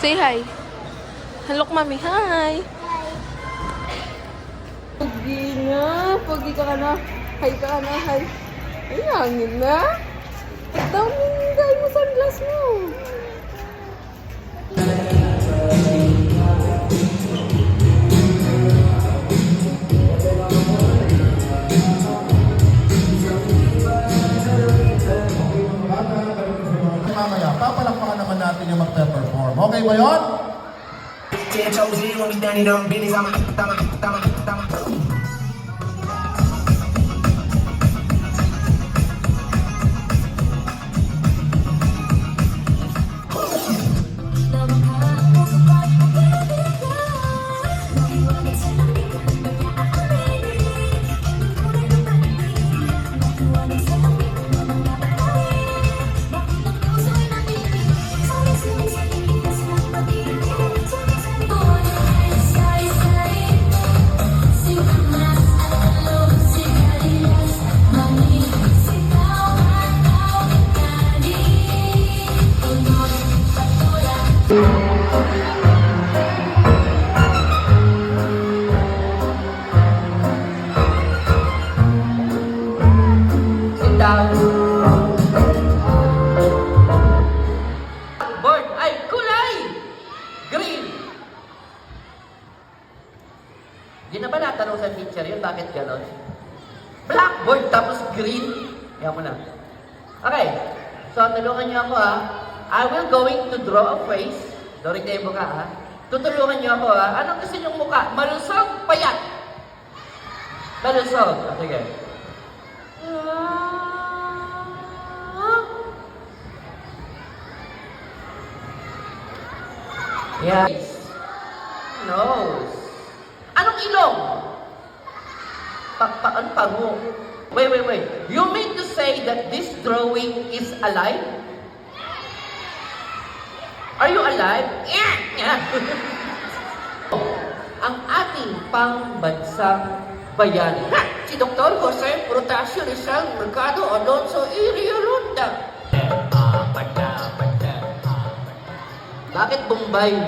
Say hi. Hello, mami. Hi. Pogi na. Pogi ka na. Hi ka na. Hi. Ay, hangin na. At daming dahil mo sunglass mo. Mamaya, papalakpakan naman natin yung magpe-perform. Okay ba yun? Blackboard ay kulay green. Di na ba natanong sa teacher yun? Bakit ganon? Blackboard tapos green? Yan mo na. Okay. So, tulungan niyo ako ha. I will going to draw a face. Dory kayo mukha ha. Tutulungan niyo ako ha. Anong gusto niyong mukha? Malusog, payat. Malusog. Sige. Yes. Nose. Anong ilong? Pakpakan pango. Wait. You mean to say that this drawing is alive? Are you alive? Yeah. Ang ating pambansang bayani. Si Dr. Jose Protasio Rizal Mercado Alonso Iriolunda. Bakit Bombay?